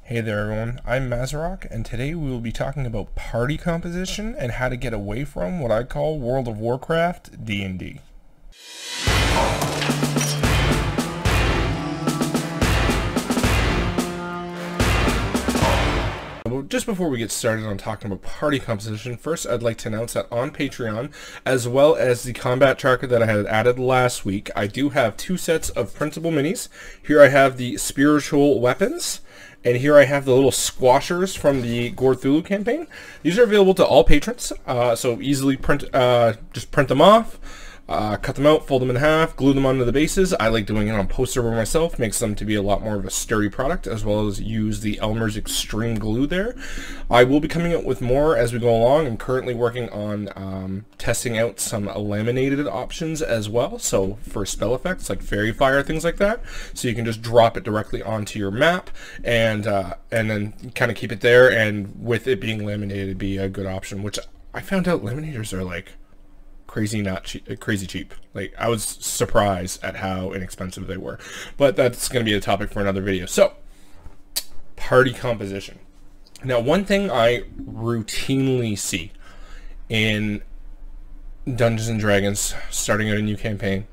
Hey there everyone, I'm Mazarok, and today we will be talking about party composition and how to get away from what I call World of Warcraft D&D. Just before we get started on talking about party composition, first I'd like to announce that on Patreon, as well as the combat tracker that I had added last week, I do have two sets of printable minis. Here I have the spiritual weapons, and here I have the little squashers from the Gorthulu campaign. These are available to all patrons, so easily just print them off, cut them out, fold them in half, glue them onto the bases. I like doing it on poster board myself, makes them to be a lot more of a sturdy product, as well as use the Elmer's Extreme Glue there. I will be coming out with more as we go along. I'm currently working on testing out some laminated options as well, so for spell effects like fairy fire, things like that, so you can just drop it directly onto your map and then kind of keep it there, and with it being laminated, it'd be a good option, which I found out laminators are like crazy cheap. Like, I was surprised at how inexpensive they were, but that's going to be a topic for another video. So, party composition. Now, one thing I routinely see in Dungeons and Dragons starting out a new campaign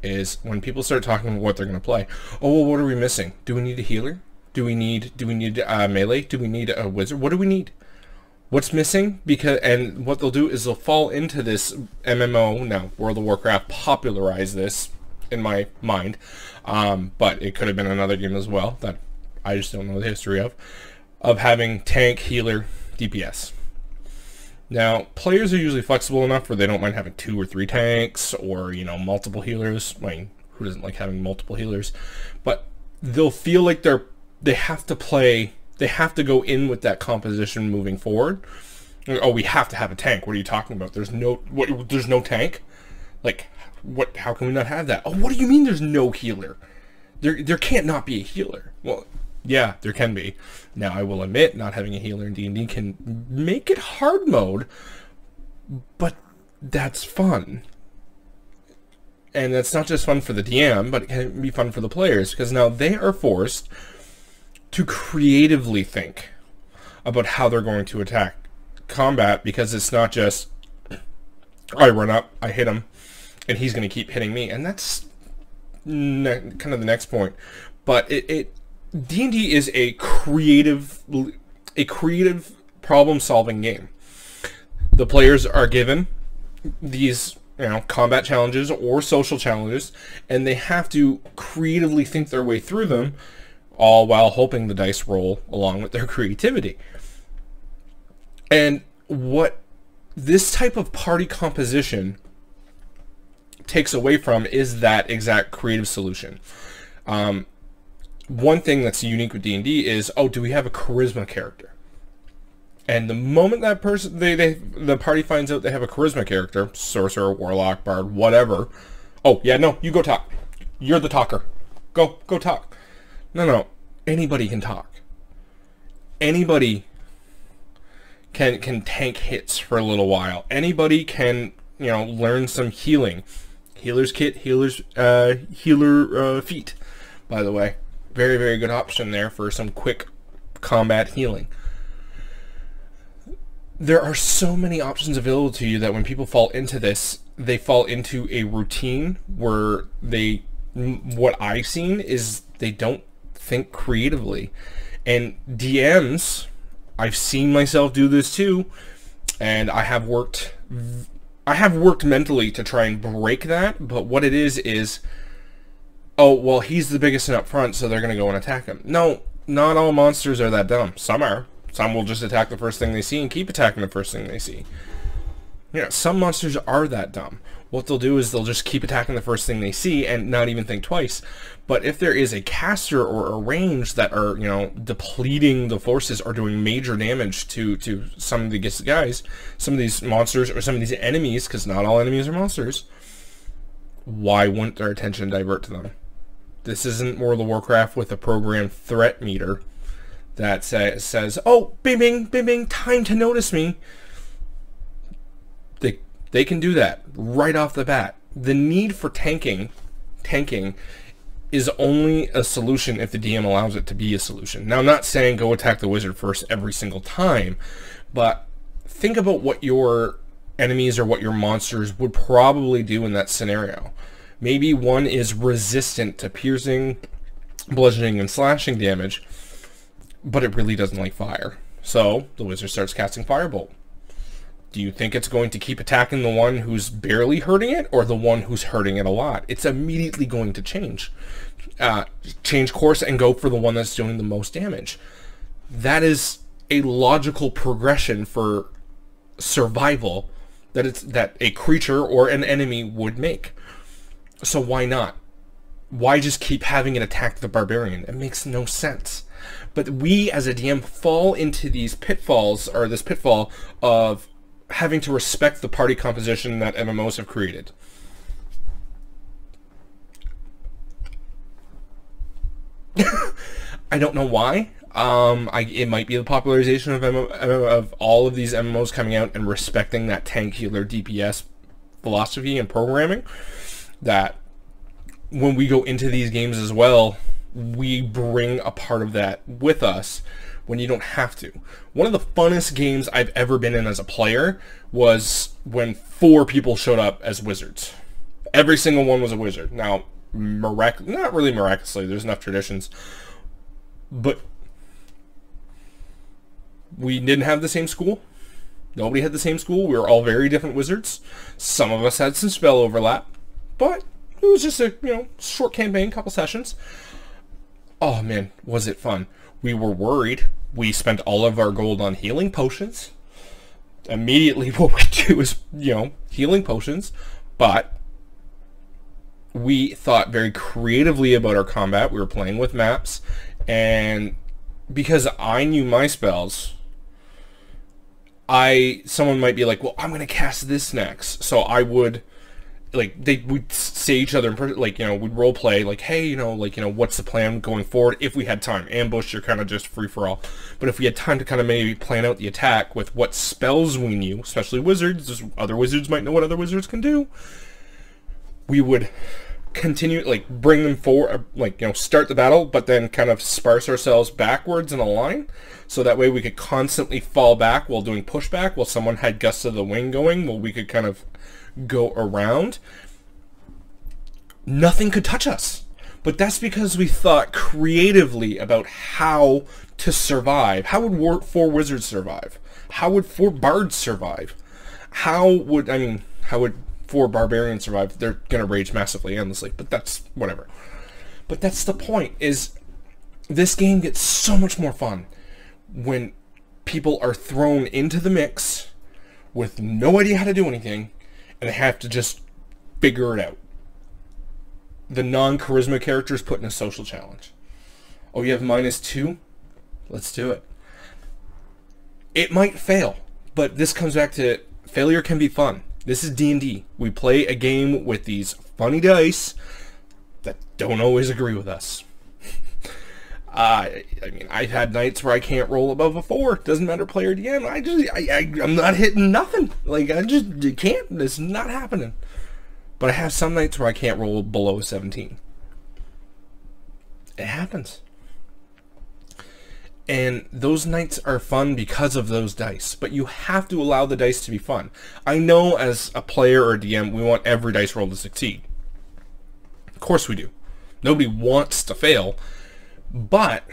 is when people start talking about what they're going to play. Oh, well, what are we missing? Do we need a healer? Do we need melee? Do we need a wizard? What do we need? What's missing? And what they'll do is they'll fall into this MMO. Now, World of Warcraft popularized this in my mind, but it could have been another game as well that I just don't know the history of having tank, healer, DPS. Now, players are usually flexible enough where they don't mind having 2 or 3 tanks, or, you know, multiple healers. I mean, who doesn't like having multiple healers? But they'll feel like they have to go in with that composition moving forward. Oh, we have to have a tank. What are you talking about? There's no tank? Like, what? How can we not have that? Oh, what do you mean there's no healer? There can't not be a healer. Well, yeah, there can be. Now, I will admit, not having a healer in D&D can make it hard mode, but that's fun. And that's not just fun for the DM, but it can be fun for the players, because now they are forced to creatively think about how they're going to attack combat, because it's not just I run up, I hit him, and he's going to keep hitting me, and that's kind of the next point. But D&D is a creative problem-solving game. The players are given these, you know, combat challenges or social challenges, and they have to creatively think their way through them, all while hoping the dice roll along with their creativity. And what this type of party composition takes away from is that exact creative solution. One thing that's unique with D&D is, oh, do we have a charisma character? And the moment that person, the party finds out they have a charisma character, sorcerer, warlock, bard, whatever, oh, yeah, no, you go talk. You're the talker. Go talk. No, anybody can talk. Anybody can tank hits for a little while. Anybody can, you know, learn some healing. Healer's kit, healer feat, by the way. Very, very good option there for some quick combat healing. There are so many options available to you that when people fall into this, they fall into a routine where what I've seen is they don't think creatively. And DMs, I've seen myself do this too, and I have worked mentally to try and break that. But what it is, oh, well, he's the biggest and up front, so they're going to go and attack him. No, not all monsters are that dumb. Some are. Some will just attack the first thing they see and keep attacking the first thing they see. You know, some monsters are that dumb. What they'll do is they'll just keep attacking the first thing they see and not even think twice. But if there is a caster or a range that are, you know, depleting the forces or doing major damage to some of the guys, some of these monsters or some of these enemies, because not all enemies are monsters, why wouldn't their attention divert to them? This isn't World of Warcraft with a programmed threat meter that says, oh, bing, bing, bing, bing, time to notice me. They can do that right off the bat. The need for tanking is only a solution if the DM allows it to be a solution. Now, I'm not saying go attack the wizard first every single time, but think about what your enemies or what your monsters would probably do in that scenario. Maybe one is resistant to piercing, bludgeoning, and slashing damage, but it really doesn't like fire. So the wizard starts casting Firebolt. Do you think it's going to keep attacking the one who's barely hurting it, or the one who's hurting it a lot? It's immediately going to change course and go for the one that's doing the most damage. That is a logical progression for survival that a creature or an enemy would make. So why not? Why just keep having it attack the barbarian? It makes no sense. But we as a DM fall into these pitfalls, or this pitfall of having to respect the party composition that MMOs have created. I don't know why. It might be the popularization of all of these MMOs coming out and respecting that tank healer DPS philosophy and programming, that when we go into these games as well, we bring a part of that with us when you don't have to. One of the funnest games I've ever been in as a player was when 4 people showed up as wizards. Every single one was a wizard. Now, not really miraculously, there's enough traditions, but we didn't have the same school. Nobody had the same school. We were all very different wizards. Some of us had some spell overlap, but it was just a short campaign, couple sessions. Oh man, was it fun. We were worried. We spent all of our gold on healing potions. Immediately what we do is, healing potions. But we thought very creatively about our combat. We were playing with maps. And because I knew my spells, someone might be like, well, I'm going to cast this next. So I would... we'd say each other, we'd role play, hey, what's the plan going forward if we had time. Ambush, you're kind of just free for all. But if we had time to kind of maybe plan out the attack with what spells we knew, especially wizards, other wizards might know what other wizards can do, we would continue, bring them forward, start the battle, but then kind of sparse ourselves backwards in a line, so that way we could constantly fall back while doing pushback, while someone had gusts of the wind going, while we could kind of go around. Nothing could touch us. But that's because we thought creatively about how to survive. How would 4 wizards survive? How would 4 bards survive? How would 4 barbarians survive? They're gonna rage massively, endlessly, but that's whatever. But that's the point, is this game gets so much more fun when people are thrown into the mix with no idea how to do anything, and they have to just figure it out. The non-charisma characters put in a social challenge. Oh, you have -2? Let's do it. It might fail, but this comes back to failure can be fun. This is D&D. We play a game with these funny dice that don't always agree with us. I've had nights where I can't roll above a 4. Doesn't matter player DM. I'm not hitting nothing. I just can't. It's not happening. But I have some nights where I can't roll below a 17. It happens. And those nights are fun because of those dice. But you have to allow the dice to be fun. I know as a player or a DM, we want every dice roll to succeed. Of course we do. Nobody wants to fail. But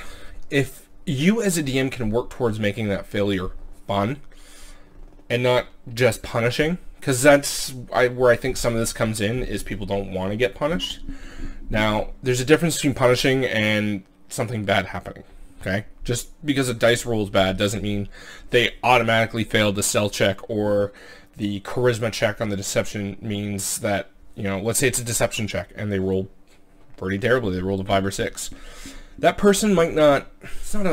if you as a DM can work towards making that failure fun and not just punishing, because that's where I think some of this comes in, is people don't want to get punished. Now, there's a difference between punishing and something bad happening, okay? Just because a dice roll is bad doesn't mean they automatically failed the stealth check, or the charisma check on the deception means that, let's say it's a deception check and they rolled pretty terribly. They rolled a 5 or 6. That person might not, it's not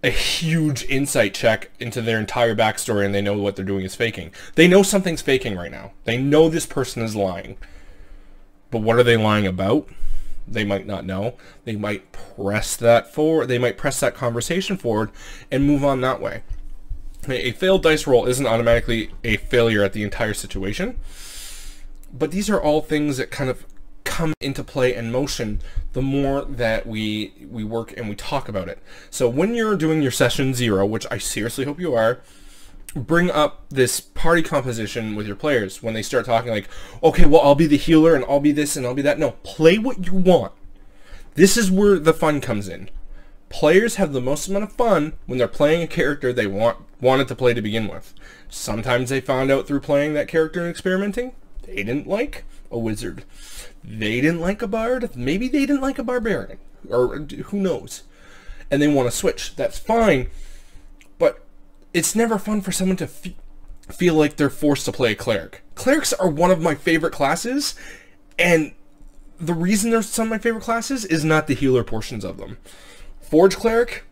a huge insight check into their entire backstory and they know what they're doing is faking. They know something's faking right now. They know this person is lying. But what are they lying about? They might not know. They might press that forward. They might press that conversation forward and move on that way. A failed dice roll isn't automatically a failure at the entire situation. But these are all things that kind of come into play and motion the more that we work and we talk about it. So when you're doing your session 0, which I seriously hope you are, bring up this party composition with your players when they start talking like, okay, well, I'll be the healer and I'll be this and I'll be that. No, play what you want. This is where the fun comes in. Players have the most amount of fun when they're playing a character they wanted to play to begin with. Sometimes they found out through playing that character and experimenting, they didn't like a wizard. They didn't like a bard. Maybe they didn't like a barbarian. Or who knows. And they want to switch. That's fine. But it's never fun for someone to feel like they're forced to play a cleric. Clerics are one of my favorite classes. And the reason they're some of my favorite classes is not the healer portions of them. Forge Cleric,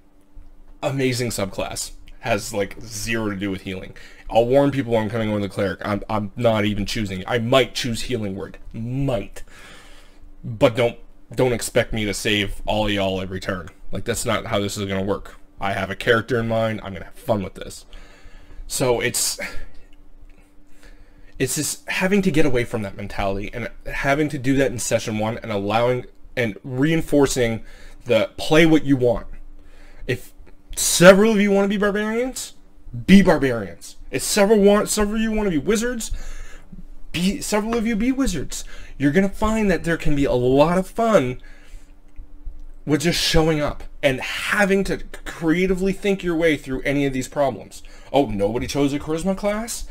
amazing subclass. Has like zero to do with healing. I'll warn people when I'm coming on the Cleric. I'm not even choosing. I might choose Healing Word. Might. But don't expect me to save all y'all every turn. Like, that's not how this is going to work. I have a character in mind. I'm going to have fun with this. So it's just having to get away from that mentality and having to do that in session 1 and allowing and reinforcing the play what you want. If several of you want to be barbarians, be barbarians. If several of you want to be wizards, several of you be wizards. You're going to find that there can be a lot of fun with just showing up and having to creatively think your way through any of these problems. Oh, nobody chose a charisma class?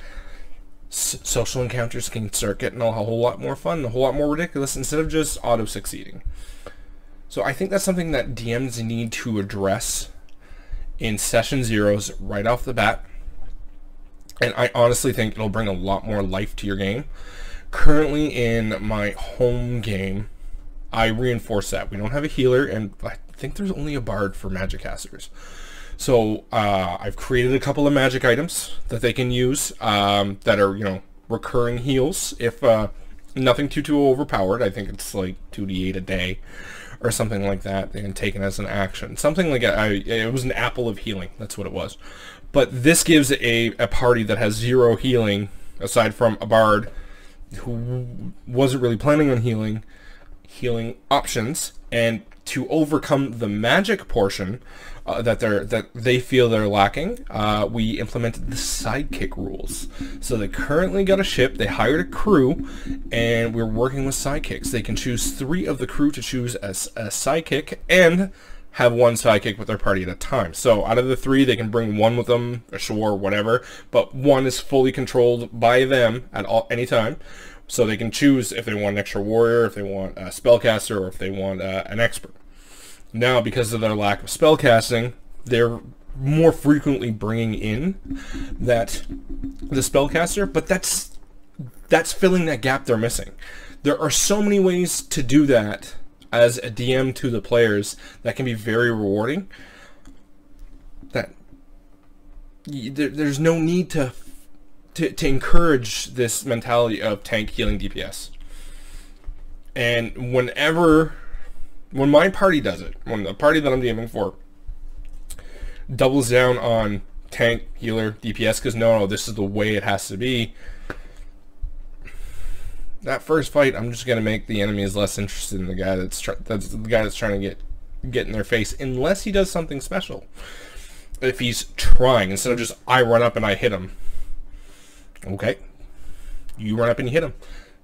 Social encounters can start getting a whole lot more fun, a whole lot more ridiculous instead of just auto-succeeding. So I think that's something that DMs need to address in session 0s right off the bat. And I honestly think it'll bring a lot more life to your game. Currently in my home game, I reinforce that. We don't have a healer, and I think there's only a bard for magic casters. So I've created a couple of magic items that they can use that are, you know, recurring heals. If nothing too overpowered, I think it's like 2d8 a day or something like that. They can take it as an action. Something like it was an apple of healing. That's what it was. But this gives a party that has 0 healing, aside from a bard who wasn't really planning on healing options, and to overcome the magic portion that they feel they're lacking, we implemented the sidekick rules. So they currently got a ship, they hired a crew, and we're working with sidekicks. They can choose 3 of the crew to choose as a sidekick, and have 1 sidekick with their party at a time. So out of the 3, they can bring 1 with them, ashore, whatever, but 1 is fully controlled by them at any time. So they can choose if they want an extra warrior, if they want a spellcaster, or if they want an expert. Now, because of their lack of spellcasting, they're more frequently bringing in the spellcaster, but that's filling that gap they're missing. There are so many ways to do that as a DM to the players that can be very rewarding, that there's no need to encourage this mentality of tank healing DPS. And when my party does it, when the party that I'm DMing for doubles down on tank healer DPS, because no, this is the way it has to be, that first fight, I'm just gonna make the enemies less interested in the guy that's trying to get in their face, unless he does something special. If he's trying, instead of just I run up and I hit him. Okay, you run up and you hit him.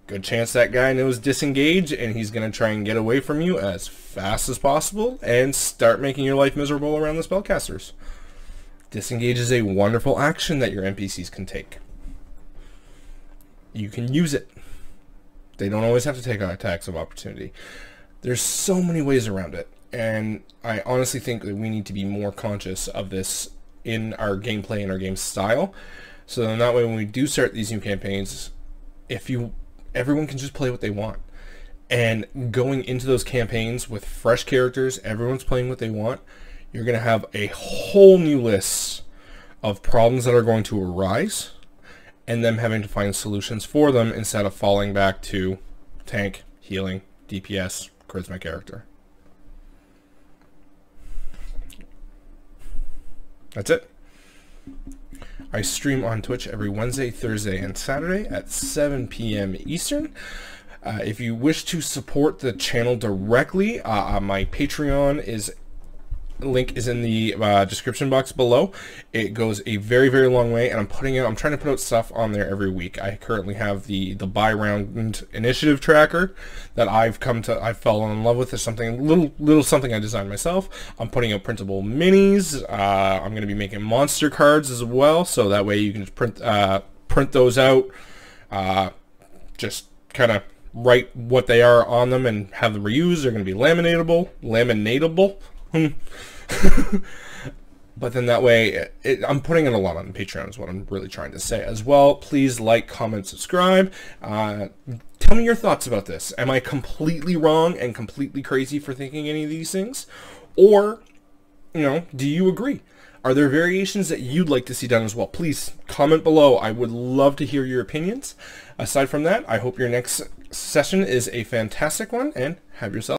Good chance that guy knows disengage, and he's gonna try and get away from you as fast as possible and start making your life miserable around the spellcasters. Disengage is a wonderful action that your NPCs can take. You can use it. They don't always have to take attacks of opportunity. There's so many ways around it, and I honestly think that we need to be more conscious of this in our gameplay and our game style, so then that way when we do start these new campaigns, everyone can just play what they want. And going into those campaigns with fresh characters, everyone's playing what they want, you're going to have a whole new list of problems that are going to arise, and them having to find solutions for them instead of falling back to tank, healing, DPS, charisma character. That's it. I stream on Twitch every Wednesday, Thursday, and Saturday at 7 p.m. Eastern. If you wish to support the channel directly, my Patreon link is in the description box below. It goes a very, very long way, and I'm trying to put out stuff on there every week. I currently have the buy round initiative tracker that I've fallen in love with. It's something little something I designed myself. I'm putting out printable minis. I'm going to be making monster cards as well, so that way you can just print those out. Just kind of write what they are on them and have them reused. They're going to be laminatable. But then that way, I'm putting in a lot on Patreon is what I'm really trying to say as well. Please like, comment, subscribe. Tell me your thoughts about this. Am I completely wrong and completely crazy for thinking any of these things? Or, do you agree? Are there variations that you'd like to see done as well? Please comment below. I would love to hear your opinions. Aside from that, I hope your next session is a fantastic one, and have yourself